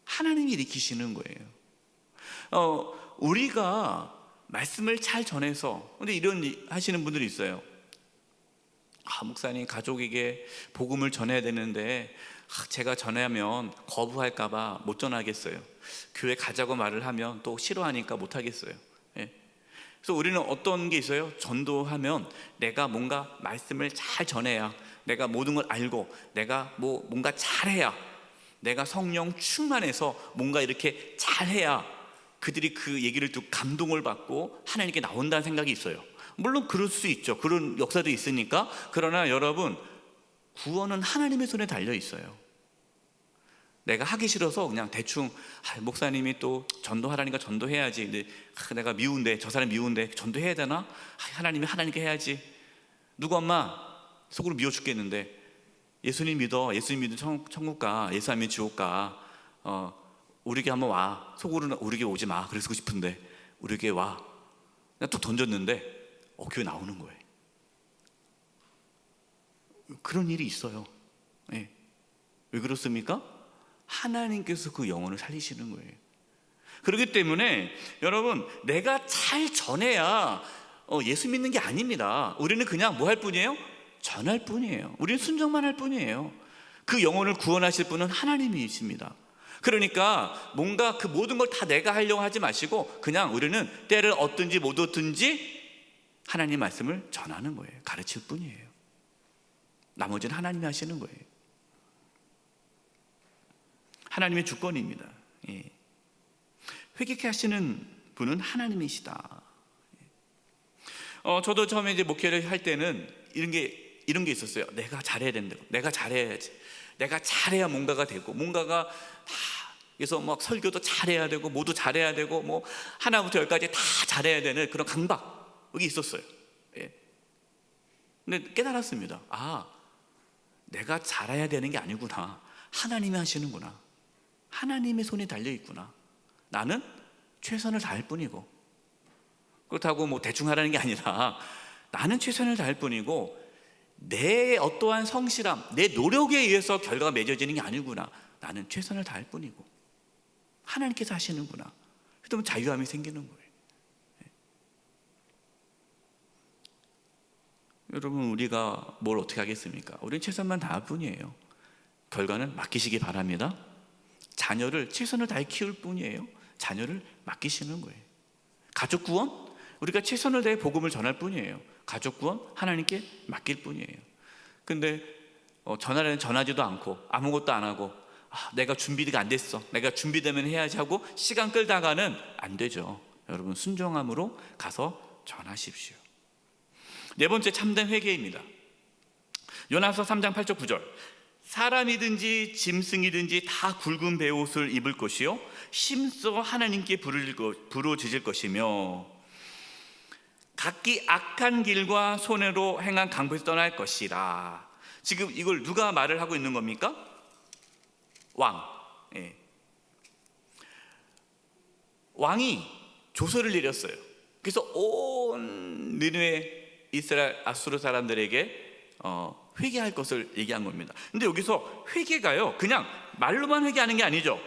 하나님이 일으키시는 거예요. 우리가 말씀을 잘 전해서, 근데 이런 하시는 분들이 있어요. 목사님, 가족에게 복음을 전해야 되는데 제가 전하면 거부할까 봐 못 전하겠어요. 교회 가자고 말을 하면 또 싫어하니까 못 하겠어요. 그래서 우리는 어떤 게 있어요? 전도하면 내가 뭔가 말씀을 잘 전해야, 내가 모든 걸 알고 내가 뭔가 잘해야, 내가 성령 충만해서 뭔가 이렇게 잘해야 그들이 그 얘기를 듣고 감동을 받고 하나님께 나온다는 생각이 있어요. 물론 그럴 수 있죠. 그런 역사도 있으니까. 그러나 여러분, 구원은 하나님의 손에 달려 있어요. 내가 하기 싫어서 그냥 대충 목사님이 또 전도하라니까 전도해야지. 근데 내가 미운데, 저 사람 미운데 전도해야 되나? 하나님께 해야지. 누구 엄마 속으로 미워 죽겠는데 예수님 믿어. 예수님 믿으면 천국 가. 예수 안 믿으면 지옥 가. 우리 교회 한번 와. 속으로는 우리 교회 오지 마. 그러고 싶은데 우리 교회 와. 그냥 툭 던졌는데 교회 나오는 거예요. 그런 일이 있어요. 왜 그렇습니까? 하나님께서 그 영혼을 살리시는 거예요. 그렇기 때문에 여러분, 내가 잘 전해야 예수 믿는 게 아닙니다. 우리는 그냥 뭐 할 뿐이에요? 전할 뿐이에요. 우리는 순종만 할 뿐이에요. 그 영혼을 구원하실 분은 하나님이십니다. 그러니까 뭔가 그 모든 걸 다 내가 하려고 하지 마시고 그냥 우리는 때를 얻든지 못 얻든지 하나님 말씀을 전하는 거예요. 가르칠 뿐이에요. 나머지는 하나님이 하시는 거예요. 하나님의 주권입니다. 예. 회개케 하시는 분은 하나님이시다. 저도 처음에 이제 목회를 할 때는 이런 게 있었어요. 내가 잘해야 된다고. 내가 잘해야지. 내가 잘해야 뭔가가 되고, 뭔가가 다, 그래서 막 설교도 잘해야 되고, 모두 잘해야 되고, 뭐 하나부터 열까지 다 잘해야 되는 그런 강박이 있었어요. 예. 근데 깨달았습니다. 아, 내가 잘해야 되는 게 아니구나. 하나님이 하시는구나. 하나님의 손이 달려 있구나. 나는 최선을 다할 뿐이고, 그렇다고 뭐 대충 하라는 게 아니라 나는 최선을 다할 뿐이고 내 어떠한 성실함, 내 노력에 의해서 결과가 맺어지는 게 아니구나. 나는 최선을 다할 뿐이고 하나님께서 하시는구나. 그러면 자유함이 생기는 거예요. 여러분, 우리가 뭘 어떻게 하겠습니까? 우리는 최선만 다할 뿐이에요. 결과는 맡기시기 바랍니다. 자녀를 최선을 다해 키울 뿐이에요. 자녀를 맡기시는 거예요. 가족 구원? 우리가 최선을 다해 복음을 전할 뿐이에요. 가족 구원? 하나님께 맡길 뿐이에요. 근데 전화를 전하지도 않고 아무것도 안 하고 내가 준비가 안 됐어. 내가 준비되면 해야지 하고 시간 끌다가는 안 되죠. 여러분, 순종함으로 가서 전하십시오. 네 번째, 참된 회개입니다. 요나서 3장 8절 9절. 사람이든지 짐승이든지 다 굵은 베옷을 입을 것이요 힘써 하나님께 부르짖을 것이며 각기 악한 길과 손으로 행한 강포에서 떠날 것이라. 지금 이걸 누가 말을 하고 있는 겁니까? 왕. 예. 왕이 조서를 내렸어요. 그래서 온 느느웨 이스라엘 아수르 사람들에게 회개할 것을 얘기한 겁니다. 근데 여기서 회개가요, 그냥 말로만 회개하는 게 아니죠.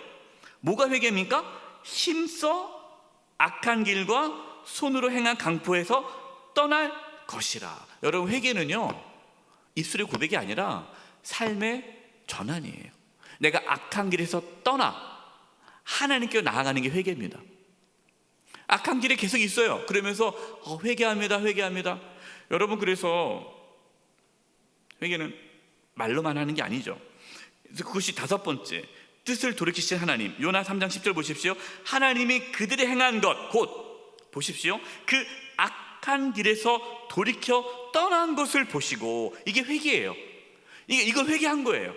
뭐가 회개입니까? 힘써 악한 길과 손으로 행한 강포에서 떠날 것이라. 여러분, 회개는요 입술의 고백이 아니라 삶의 전환이에요. 내가 악한 길에서 떠나 하나님께 나아가는 게 회개입니다. 악한 길에 계속 있어요. 그러면서 회개합니다, 회개합니다. 여러분, 그래서 회개는 말로만 하는 게 아니죠. 그래서 그것이 다섯 번째, 뜻을 돌이키신 하나님. 요나 3장 10절 보십시오. 하나님이 그들이 행한 것, 곧 보십시오, 그 악한 길에서 돌이켜 떠난 것을 보시고. 이게 회개예요. 이걸 회개한 거예요.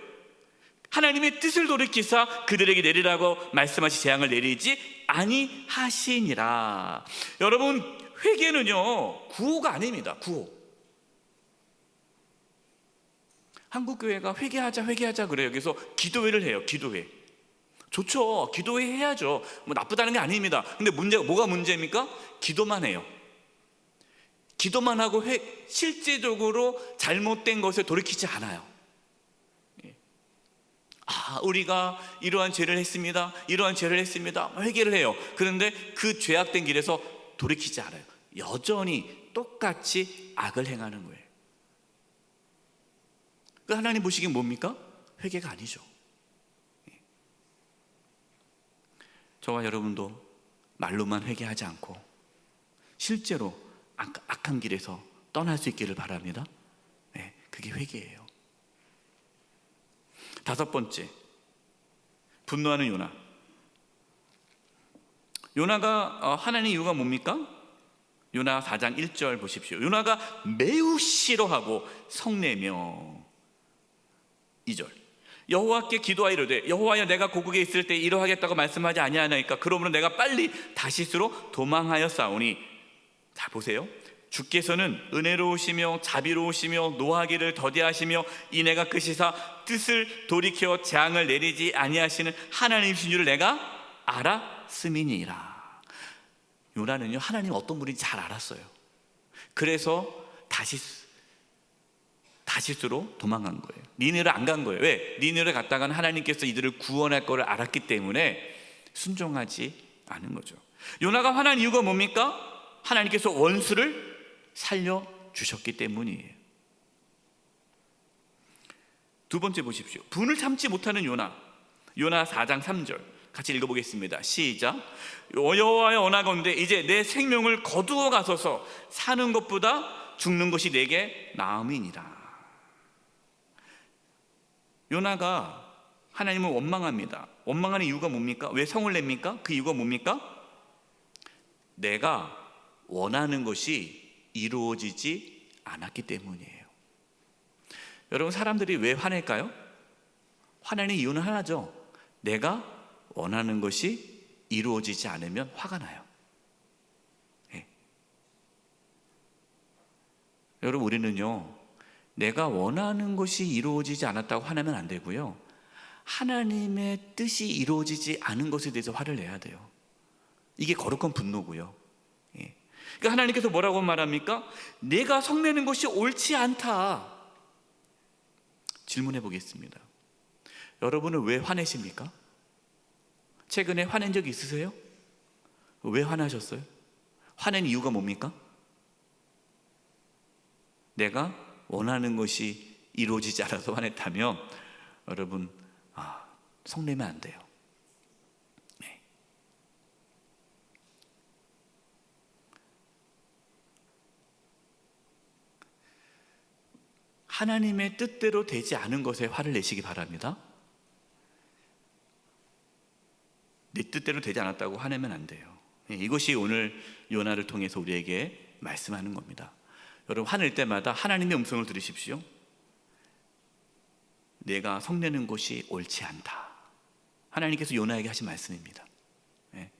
하나님의 뜻을 돌이키사 그들에게 내리라고 말씀하시 재앙을 내리지 아니하시니라. 여러분, 회개는요 구호가 아닙니다. 구호. 한국교회가 회개하자 그래요. 그래서 기도회를 해요. 기도회. 좋죠. 기도회 해야죠. 뭐 나쁘다는 게 아닙니다. 근데 문제가 뭐가 문제입니까? 기도만 해요. 기도만 하고 실제적으로 잘못된 것을 돌이키지 않아요. 우리가 이러한 죄를 했습니다. 이러한 죄를 했습니다. 회개를 해요. 그런데 그 죄악된 길에서 돌이키지 않아요. 여전히 똑같이 악을 행하는 거예요. 그 하나님 보시기엔 뭡니까? 회개가 아니죠. 저와 여러분도 말로만 회개하지 않고 실제로 악한 길에서 떠날 수 있기를 바랍니다. 네, 그게 회개예요. 다섯 번째, 분노하는 요나. 요나가 화나는 이유가 뭡니까? 요나 4장 1절 보십시오. 요나가 매우 싫어하고 성내며. 2절. 여호와께 기도하이로되 여호와여, 내가 고국에 있을 때 이러하겠다고 말씀하지 아니하나이까? 그러므로 내가 빨리 다시스로 도망하여 싸우니. 자, 보세요. 주께서는 은혜로우시며 자비로우시며 노하기를 더디하시며 이내가 크시사 뜻을 돌이켜 재앙을 내리지 아니하시는 하나님이신 줄을 내가 알았음이니라. 요나는요 하나님 어떤 분인지 잘 알았어요. 그래서 다시스로 도망간 거예요. 니느를 안 간 거예요. 왜? 니느를 갔다가는 하나님께서 이들을 구원할 것을 알았기 때문에 순종하지 않은 거죠. 요나가 화난 이유가 뭡니까? 하나님께서 원수를 살려주셨기 때문이에요. 두 번째 보십시오. 분을 참지 못하는 요나. 요나 4장 3절 같이 읽어보겠습니다. 시작. 여호와여 원하건대 이제 내 생명을 거두어 가소서. 사는 것보다 죽는 것이 내게 나음이니라. 요나가 하나님을 원망합니다. 원망하는 이유가 뭡니까? 왜 성을 냅니까? 그 이유가 뭡니까? 내가 원하는 것이 이루어지지 않았기 때문이에요. 여러분, 사람들이 왜 화낼까요? 화내는 이유는 하나죠. 내가 원하는 것이 이루어지지 않으면 화가 나요. 네. 여러분, 우리는요, 내가 원하는 것이 이루어지지 않았다고 화내면 안 되고요, 하나님의 뜻이 이루어지지 않은 것에 대해서 화를 내야 돼요. 이게 거룩한 분노고요. 예. 그러니까 하나님께서 뭐라고 말합니까? 내가 성내는 것이 옳지 않다. 질문해 보겠습니다. 여러분은 왜 화내십니까? 최근에 화낸 적 있으세요? 왜 화나셨어요? 화낸 이유가 뭡니까? 내가 원하는 것이 이루어지지 않아서 화냈다면 여러분, 성내면 안 돼요. 네. 하나님의 뜻대로 되지 않은 것에 화를 내시기 바랍니다. 내 뜻대로 되지 않았다고 화내면 안 돼요. 이것이 오늘 요나를 통해서 우리에게 말씀하는 겁니다. 여러분, 화낼 때마다 하나님의 음성을 들으십시오. 내가 성내는 것이 옳지 않다. 하나님께서 요나에게 하신 말씀입니다. 네.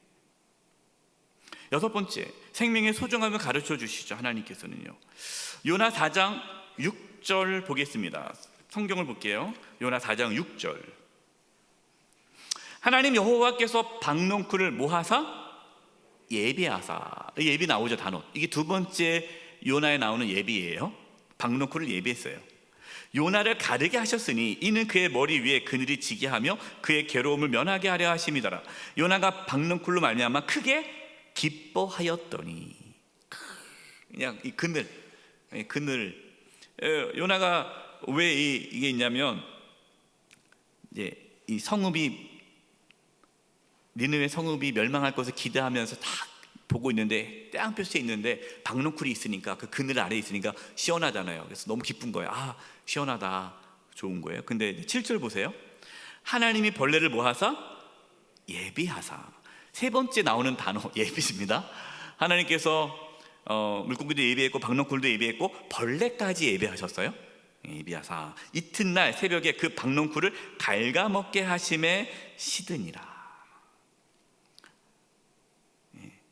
여섯 번째, 생명의 소중함을 가르쳐 주시죠. 하나님께서는요. 요나 4장 6절 보겠습니다. 성경을 볼게요. 요나 4장 6절. 하나님 여호와께서 박농쿨을 모하사 예비하사. 예비 나오죠, 단어. 이게 두 번째 요나에 나오는 예비예요. 박농쿨을 예비했어요. 요나를 가르게 하셨으니 이는 그의 머리 위에 그늘이 지게 하며 그의 괴로움을 면하게 하려 하심이더라. 요나가 박농쿨로 말미암아 크게 기뻐하였더니. 그냥 이 그늘. 요나가 왜 이게 있냐면, 이제 이 성읍이, 니느웨 성읍이 멸망할 것을 기대하면서 딱 보고 있는데 땅볕에 있는데 박농쿨이 있으니까, 그 그늘 아래에 있으니까 시원하잖아요. 그래서 너무 기쁜 거예요. 시원하다, 좋은 거예요. 근데 7절 보세요. 하나님이 벌레를 모아사 예비하사. 세 번째 나오는 단어 예비입니다. 하나님께서 물고기도 예비했고 박농쿨도 예비했고 벌레까지 예비하셨어요. 예비하사. 이튿날 새벽에 그 박농쿨을 갉아먹게 하심에 시드니라.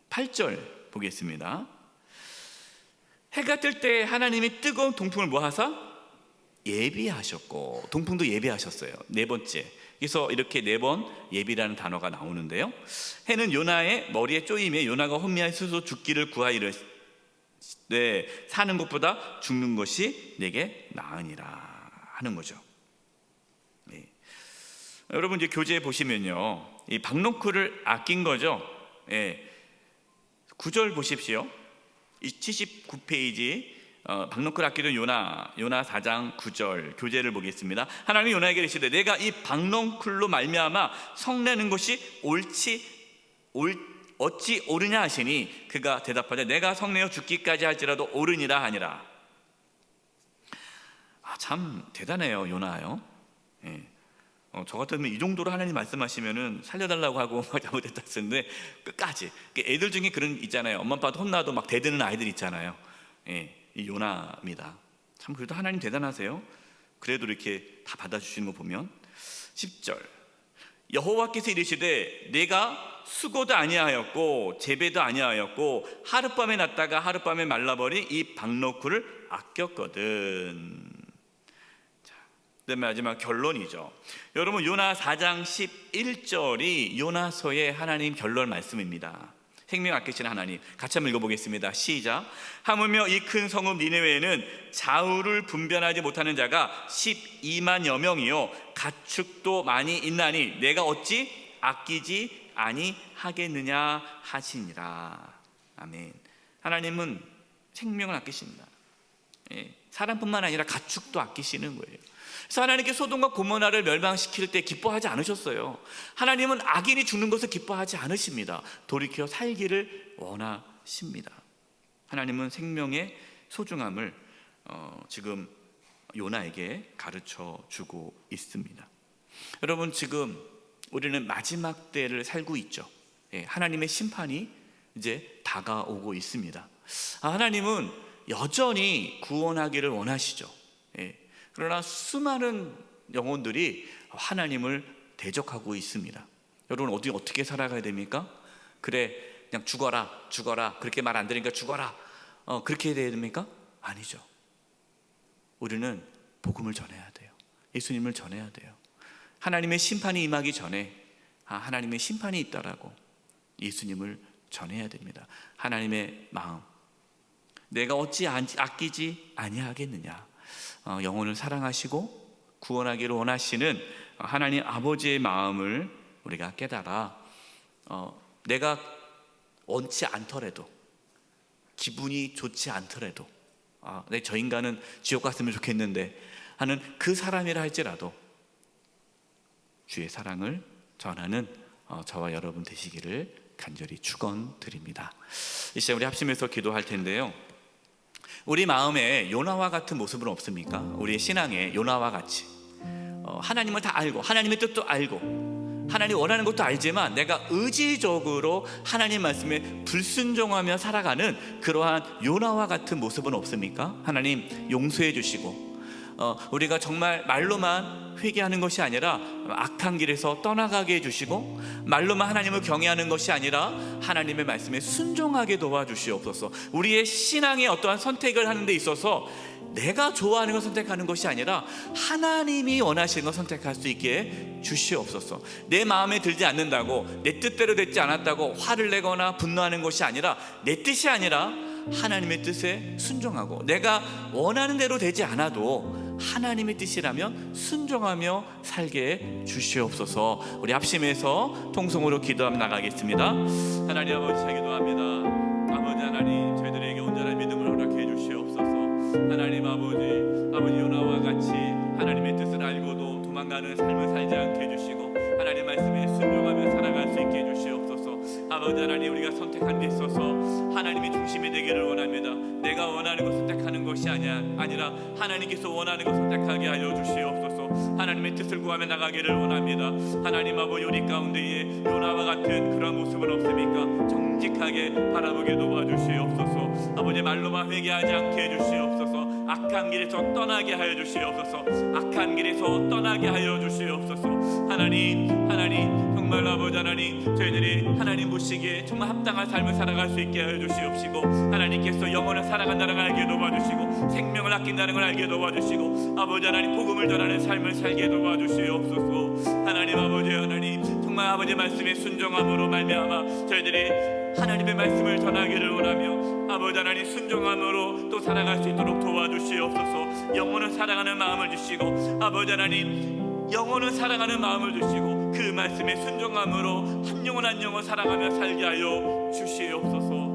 8절 보겠습니다. 해가 뜰 때 하나님이 뜨거운 동풍을 모아사 예비하셨고, 동풍도 예비하셨어요. 네 번째. 그래서 이렇게 네 번 예비라는 단어가 나오는데요. 해는 요나의 머리에 쪼임에 요나가 혼미하여 스스로 죽기를 구하이를 사는 것보다 죽는 것이 내게 나으니라 하는 거죠. 네. 여러분, 이제 교재에 보시면요, 이 박농쿨을 아낀 거죠. 네. 9절 보십시오. 이 79페이지 박농쿨 아끼던 요나 4장 9절 교재를 보겠습니다. 하나님이 요나에게 이르시되 내가 이 박농쿨로 말미암아 성내는 것이 어찌 옳으냐 하시니 그가 대답하되 내가 성내어 죽기까지 할지라도 옳으니라 하니라. 참 대단해요, 요나요. 예. 저 같으면 이 정도로 하나님 말씀하시면은 살려달라고 하고 잘못했다 했는데 끝까지. 애들 중에 그런 있잖아요. 엄마 아빠도 혼나도 막 대드는 아이들 있잖아요. 예, 이 요나입니다. 참 그래도 하나님 대단하세요. 그래도 이렇게 다 받아주시는 거 보면. 10절. 여호와께서 이르시되 내가 수고도 아니하였고 재배도 아니하였고 하룻밤에 났다가 하룻밤에 말라버린 이 박농쿨을 아꼈거든. 그다음에 마지막 결론이죠. 여러분, 요나 4장 11절이 요나서의 하나님 결론 말씀입니다. 생명 아끼시는 하나님, 같이 한번 읽어보겠습니다. 시작. 하물며 이 큰 성읍 니느웨에는 좌우를 분별하지 못하는 자가 12만여 명이요 가축도 많이 있나니 내가 어찌 아끼지 아니하겠느냐 하시니라. 아멘. 하나님은 생명을 아끼십니다. 사람뿐만 아니라 가축도 아끼시는 거예요. 그래서 하나님께 소돔과 고모라를 멸망시킬 때 기뻐하지 않으셨어요. 하나님은 악인이 죽는 것을 기뻐하지 않으십니다. 돌이켜 살기를 원하십니다. 하나님은 생명의 소중함을 지금 요나에게 가르쳐 주고 있습니다. 여러분, 지금 우리는 마지막 때를 살고 있죠. 하나님의 심판이 이제 다가오고 있습니다. 하나님은 여전히 구원하기를 원하시죠. 그러나 수많은 영혼들이 하나님을 대적하고 있습니다. 여러분, 어떻게 살아가야 됩니까? 그래, 그냥 죽어라 그렇게 말 안 들으니까 죽어라, 그렇게 해야 됩니까? 아니죠. 우리는 복음을 전해야 돼요. 예수님을 전해야 돼요. 하나님의 심판이 임하기 전에 하나님의 심판이 있다라고 예수님을 전해야 됩니다. 하나님의 마음, 내가 어찌 아끼지 아니하겠느냐. 영혼을 사랑하시고 구원하기를 원하시는 하나님 아버지의 마음을 우리가 깨달아 내가 원치 않더라도, 기분이 좋지 않더라도, 저 인간은 지옥 갔으면 좋겠는데 하는 그 사람이라 할지라도 주의 사랑을 전하는 저와 여러분 되시기를 간절히 축원드립니다. 이 시간 우리 합심해서 기도할 텐데요, 우리 마음에 요나와 같은 모습은 없습니까? 우리의 신앙에 요나와 같이 하나님을 다 알고 하나님의 뜻도 알고 하나님 원하는 것도 알지만 내가 의지적으로 하나님 말씀에 불순종하며 살아가는 그러한 요나와 같은 모습은 없습니까? 하나님 용서해 주시고 우리가 정말 말로만 회개하는 것이 아니라 악한 길에서 떠나가게 해주시고, 말로만 하나님을 경외하는 것이 아니라 하나님의 말씀에 순종하게 도와주시옵소서. 우리의 신앙의 어떠한 선택을 하는 데 있어서 내가 좋아하는 걸 선택하는 것이 아니라 하나님이 원하시는 걸 선택할 수 있게 주시옵소서. 내 마음에 들지 않는다고, 내 뜻대로 되지 않았다고 화를 내거나 분노하는 것이 아니라, 내 뜻이 아니라 하나님의 뜻에 순종하고, 내가 원하는 대로 되지 않아도 하나님의 뜻이라면 순종하며 살게 주시옵소서. 우리 합심해서 통성으로 기도하며 나가겠습니다. 하나님 아버지, 기도합니다. 아버지 하나님, 저희들에게 온전한 믿음을 허락해 주시옵소서. 하나님 아버지 요나와 같이 하나님의 뜻을 알고도 도망가는 삶을 살지 않게 해주시고, 하나님 말씀에 순종하며 살아갈 수 있게 해주시옵소서. 아버지 하나님, 우리가 선택한 데 있어서 하나님이 중심이 되기를 원합니다. 내가 원하는 것 선택하는 것이 아니라 하나님께서 원하는 것 선택하게 하여 주시옵소서. 하나님의 뜻을 구하며 나가기를 원합니다. 하나님 아버지, 우리 가운데에 요나와 같은 그런 모습은 없습니까? 정직하게 바라보게 도와주시옵소서. 아버지, 말로만 회개하지 않게 해주시옵소서. 악한 길에서 떠나게 하여 주시옵소서. 악한 길에서 떠나게 하여 주시옵소서. 하나님 정말 아버지 하나님, 저희들이 하나님 보시기에 정말 합당한 삶을 살아갈 수 있게 하여 주시옵시고, 하나님께서 영혼을 사랑한다는 걸 알게 도와주시고, 생명을 아낀다는 걸 알게 도와주시고, 아버지 하나님 복음을 전하는 삶을 살게 도와주시옵소서. 하나님 아버지 하나님, 정말 아버지 말씀에 순종함으로 말미암아 저희들이 하나님의 말씀을 전하기를 원하며, 아버지 하나님 순종함으로 또 살아갈 수 있도록 도와주시옵소서. 영혼을 사랑하는 마음을 주시고, 아버지 하나님 영혼을 사랑하는 마음을 주시고, 그 말씀에 순종함으로 한 영혼 한 영혼 사랑하며 살게 하여 주시옵소서.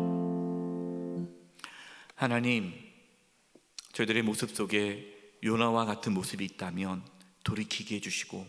하나님, 저희들의 모습 속에 요나와 같은 모습이 있다면 돌이키게 해주시고,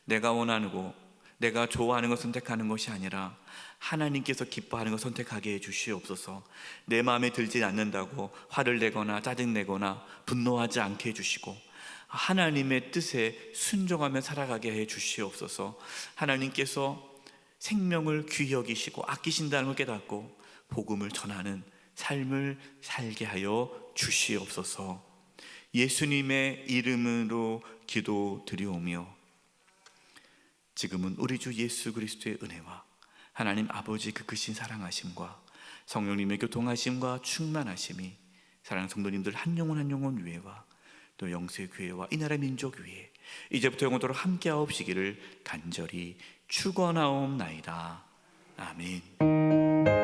내가 원하고 내가 좋아하는 것 선택하는 것이 아니라 하나님께서 기뻐하는 것 선택하게 해주시옵소서. 내 마음에 들지 않는다고 화를 내거나 짜증내거나 분노하지 않게 해주시고, 하나님의 뜻에 순종하며 살아가게 해 주시옵소서. 하나님께서 생명을 귀히 여기시고 아끼신다는 걸 깨닫고 복음을 전하는 삶을 살게 하여 주시옵소서. 예수님의 이름으로 기도드리오며, 지금은 우리 주 예수 그리스도의 은혜와 하나님 아버지 그 크신 사랑하심과 성령님의 교통하심과 충만하심이 사랑하는 성도님들 한 영혼 한 영혼 위에와 또 영세 교회와 이 나라 민족 위에 이제부터 영원토록 함께하옵시기를 간절히 축원하옵나이다. 아멘.